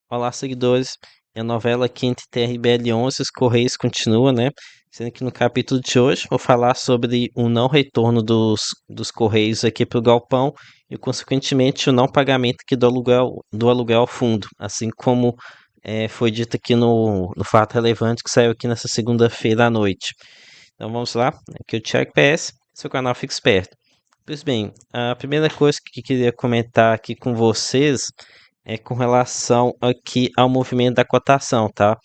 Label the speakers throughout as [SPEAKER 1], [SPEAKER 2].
[SPEAKER 1] Olá, seguidores. A novela aqui entre TRBL11 e os Correios continua, né? Sendo que no capítulo de hoje vou falar sobre o não retorno dos Correios aqui para o galpão e, consequentemente, o não pagamento aqui do aluguel ao fundo, assim como foi dito aqui no fato relevante que saiu aqui nessa segunda-feira à noite. Então vamos lá, aqui é o Thiago PS, seu canal Fica Esperto. Pois bem, a primeira coisa que eu queria comentar aqui com vocês é com relação aqui ao movimento da cotação, tá?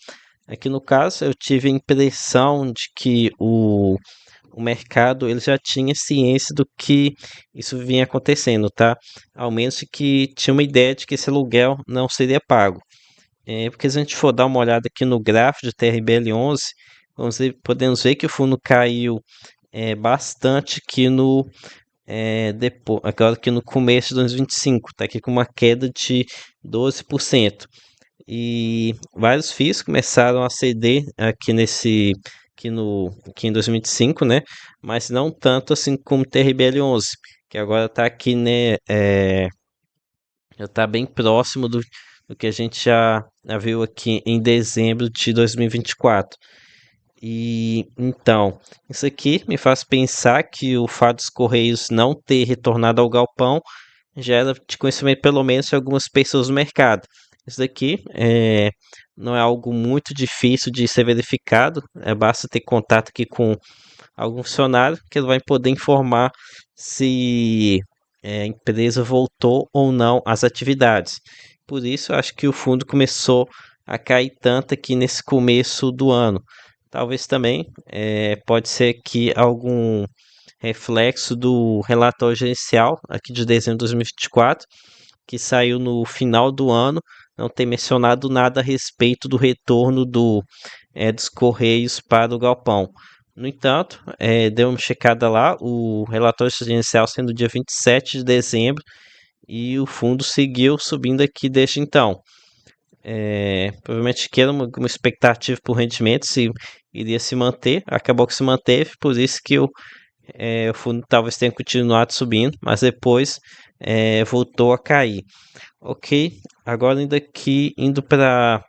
[SPEAKER 1] Aqui no caso, eu tive a impressão de que o mercado ele já tinha ciência do que isso vinha acontecendo, tá? Ao menos que tinha uma ideia de que esse aluguel não seria pago. Porque se a gente for dar uma olhada aqui no gráfico de TRBL11, podemos ver que o fundo caiu bastante aqui depois, agora que no começo de 2025, está aqui com uma queda de 12%. E vários FIIs começaram a ceder aqui em 2025, né? Mas não tanto assim como o TRBL11, que agora está aqui, né? Já está bem próximo do que a gente já viu aqui em dezembro de 2024. E então, isso aqui me faz pensar que o fato dos Correios não ter retornado ao galpão já era de conhecimento, pelo menos, de algumas pessoas no mercado. Isso daqui não é algo muito difícil de ser verificado, basta ter contato aqui com algum funcionário que ele vai poder informar se a empresa voltou ou não às atividades. Por isso, eu acho que o fundo começou a cair tanto aqui nesse começo do ano. Talvez também pode ser que algum reflexo do relatório gerencial aqui de dezembro de 2024, que saiu no final do ano, não tem mencionado nada a respeito do retorno dos Correios para o galpão. No entanto, deu uma checada lá, o relatório gerencial sendo dia 27 de dezembro, e o fundo seguiu subindo aqui desde então. Provavelmente que era uma expectativa por rendimento, se iria se manter, acabou que se manteve, por isso que o fundo talvez tenha continuado subindo, mas depois voltou a cair. Ok, agora ainda aqui indo para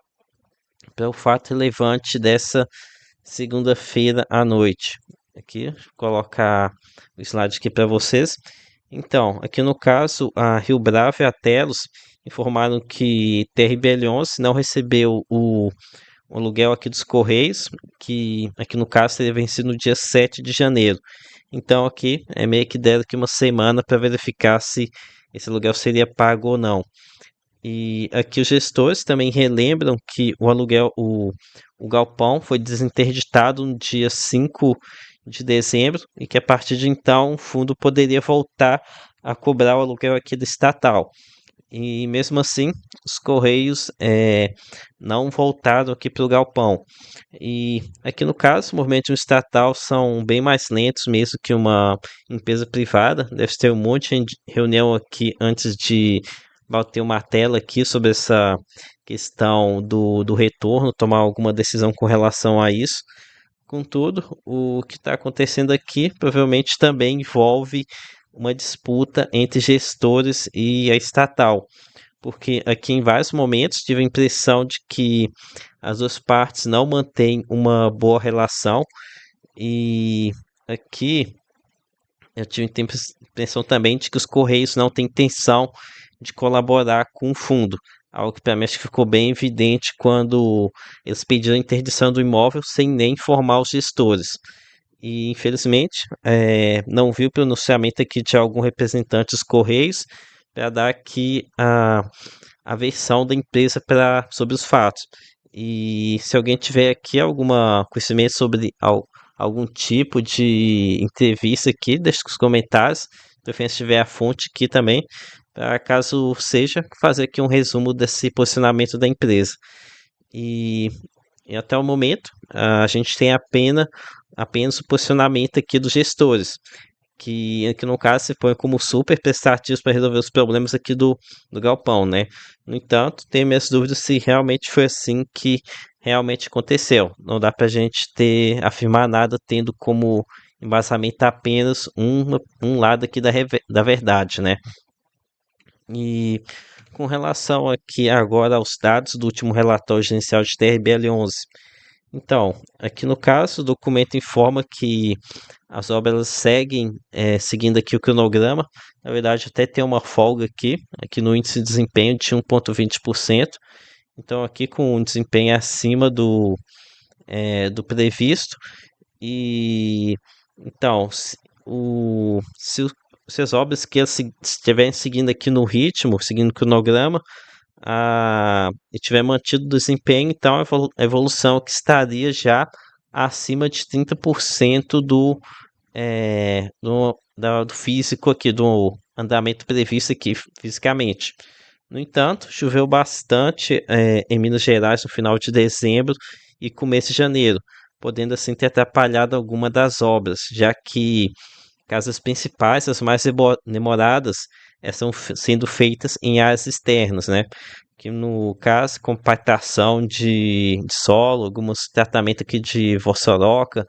[SPEAKER 1] o fato relevante dessa segunda-feira à noite. Aqui, vou colocar o slide aqui para vocês. Então, aqui no caso, a Rio Bravo e a Telos informaram que TRBL11 não recebeu o aluguel aqui dos Correios, que aqui no caso teria vencido no dia 7 de janeiro. Então aqui é meio que deram aqui uma semana para verificar se esse aluguel seria pago ou não. E aqui os gestores também relembram que o galpão foi desinterditado no dia 5 de dezembro e que a partir de então o fundo poderia voltar a cobrar o aluguel aqui do estatal. E mesmo assim, os Correios não voltaram aqui para o galpão. E aqui no caso, o movimento estatal são bem mais lentos mesmo que uma empresa privada. Deve ter um monte de reunião aqui antes de bater uma tela aqui sobre essa questão do retorno, tomar alguma decisão com relação a isso. Contudo, o que está acontecendo aqui provavelmente também envolve uma disputa entre gestores e a estatal, porque aqui em vários momentos tive a impressão de que as duas partes não mantêm uma boa relação e aqui eu tive a impressão também de que os Correios não têm intenção de colaborar com o fundo, algo que para mim acho que ficou bem evidente quando eles pediram a interdição do imóvel sem nem informar os gestores. E infelizmente não vi o pronunciamento aqui de algum representante dos Correios para dar aqui a versão da empresa sobre os fatos. E se alguém tiver aqui algum conhecimento sobre algum tipo de entrevista aqui, deixe nos comentários. De preferência, tiver a fonte aqui também, para caso seja, fazer aqui um resumo desse posicionamento da empresa. E, e até o momento, a gente tem apenas o posicionamento aqui dos gestores, que aqui no caso se põe como super prestativos para resolver os problemas aqui do galpão, né? No entanto, tenho minhas dúvidas se realmente foi assim que realmente aconteceu. Não dá para a gente afirmar nada tendo como embasamento apenas um lado aqui da verdade, né? E Com relação aqui agora aos dados do último relatório gerencial de TRBL11. Então, aqui no caso, o documento informa que as obras seguem seguindo aqui o cronograma. Na verdade, até tem uma folga aqui no índice de desempenho de 1,20%. Então, aqui com um desempenho acima do previsto. E então, se as obras que elas estiverem seguindo aqui no ritmo, seguindo o cronograma, e tiver mantido o desempenho, então a evolução que estaria já acima de 30% do físico aqui, do andamento previsto aqui fisicamente. No entanto, choveu bastante em Minas Gerais no final de dezembro e começo de janeiro, podendo assim ter atrapalhado alguma das obras, já que casas principais, as mais demoradas, estão sendo feitas em áreas externas, né? Que no caso, compactação de solo, alguns tratamentos aqui de vossoroca,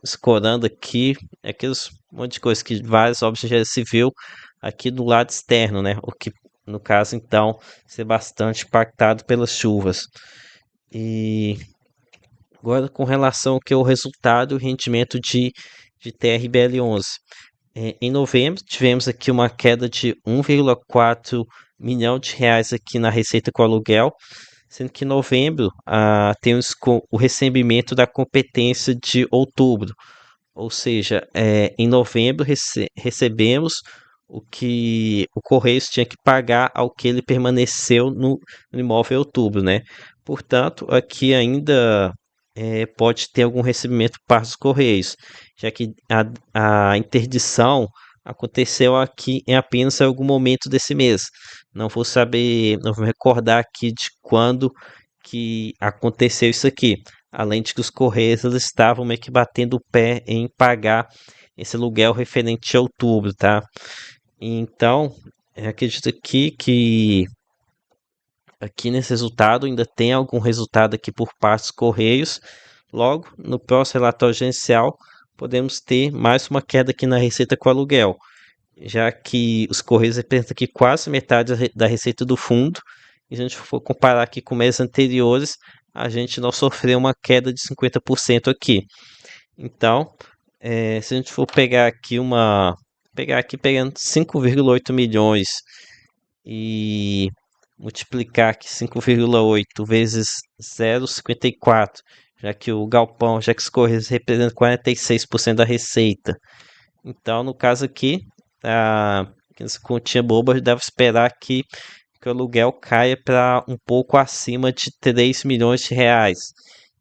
[SPEAKER 1] escorando aqui, aqueles monte de coisa que várias obras de engenharia civil aqui do lado externo, né? O que no caso então ser bastante impactado pelas chuvas. E agora com relação ao que é o resultado e o rendimento de TRBL11. Em novembro tivemos aqui uma queda de 1,4 milhão de reais aqui na receita com aluguel, sendo que em novembro temos o recebimento da competência de outubro, ou seja, em novembro recebemos o que o Correios tinha que pagar ao que ele permaneceu no imóvel em outubro, né? Portanto, aqui ainda pode ter algum recebimento para os Correios, já que a interdição aconteceu aqui em apenas algum momento desse mês. Não vou saber, não vou recordar aqui de quando que aconteceu isso aqui. Além de que os Correios eles estavam meio que batendo o pé em pagar esse aluguel referente a outubro, tá? Então, eu acredito aqui que aqui nesse resultado ainda tem algum resultado aqui por parte dos Correios. Logo, no próximo relatório gerencial, podemos ter mais uma queda aqui na receita com aluguel, já que os Correios representam aqui quase metade da receita do fundo. E se a gente for comparar aqui com meses anteriores, a gente não sofreu uma queda de 50% aqui. Então, se a gente for pegar aqui pegando 5,8 milhões e multiplicar aqui 5,8 vezes 0,54, já que o galpão, já que os Correios representam 46% da receita. Então, no caso aqui, essa continha boba deve esperar que o aluguel caia para um pouco acima de 3 milhões de reais.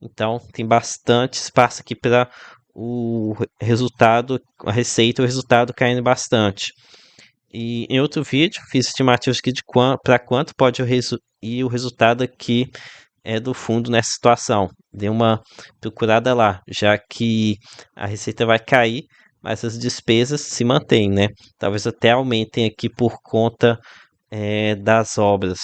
[SPEAKER 1] Então, tem bastante espaço aqui para o resultado, a receita e o resultado caindo bastante. E em outro vídeo, fiz estimativas aqui de para quanto pode o resultado aqui do fundo nessa situação. Dê uma procurada lá, já que a receita vai cair, mas as despesas se mantêm, né? Talvez até aumentem aqui por conta das obras.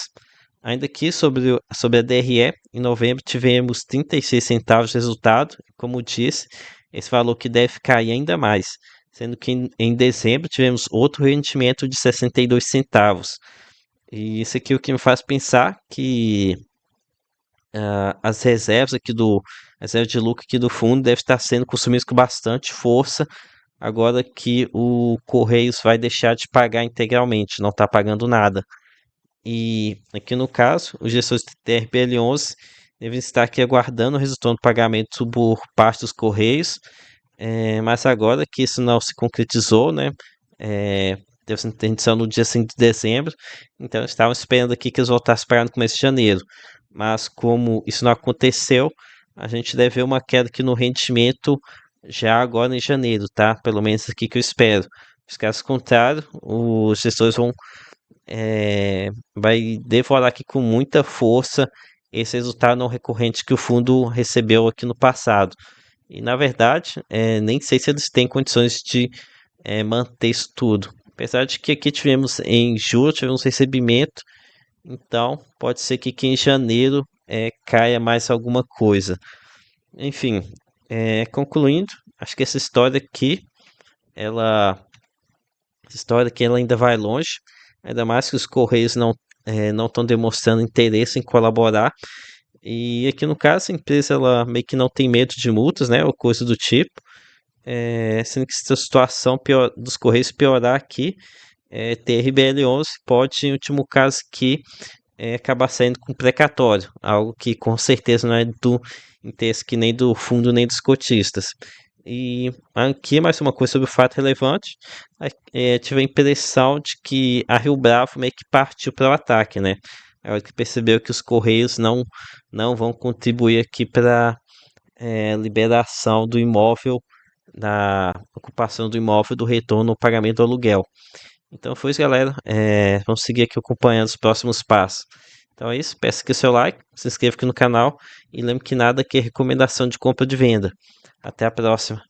[SPEAKER 1] Ainda aqui sobre a DRE, em novembro tivemos 36 centavos de resultado, como disse, esse valor que deve cair ainda mais, sendo que em dezembro tivemos outro rendimento de 62 centavos. E isso aqui é o que me faz pensar que as reservas aqui reserva de lucro aqui do fundo deve estar sendo consumidas com bastante força agora que o Correios vai deixar de pagar integralmente, não está pagando nada. E aqui no caso, os gestores de TRPL11 devem estar aqui aguardando o resultado do pagamento por parte dos Correios, mas agora que isso não se concretizou, né? Teve essa interdição no dia 5 de dezembro, então estavam esperando aqui que eles voltassem a pagar no começo de janeiro. Mas como isso não aconteceu, a gente deve ver uma queda aqui no rendimento já agora em janeiro, tá? Pelo menos aqui que eu espero. Se caso contrário, os gestores vai devorar aqui com muita força esse resultado não recorrente que o fundo recebeu aqui no passado. E na verdade, nem sei se eles têm condições de manter isso tudo. Apesar de que aqui tivemos em julho, tivemos recebimento, então pode ser que aqui em janeiro caia mais alguma coisa. Enfim, concluindo, acho que essa história aqui, ela ainda vai longe, ainda mais que os Correios não não estão demonstrando interesse em colaborar. E aqui no caso, a empresa ela meio que não tem medo de multas, né, ou coisa do tipo. Sendo que se a situação dos Correios piorar aqui, TRBL11 pode, em último caso, que acabar saindo com precatório, algo que com certeza não é do interesse que nem do fundo nem dos cotistas. E aqui mais uma coisa sobre o fato relevante, tive a impressão de que a Rio Bravo meio que partiu para o ataque, né? A hora que percebeu que os Correios não vão contribuir aqui para liberação do imóvel, da ocupação do imóvel, do retorno ao pagamento do aluguel. Então foi isso, galera. Vamos seguir aqui acompanhando os próximos passos. Então é isso. Peço aqui o seu like, se inscreva aqui no canal e lembre que nada aqui é recomendação de compra ou de venda. Até a próxima.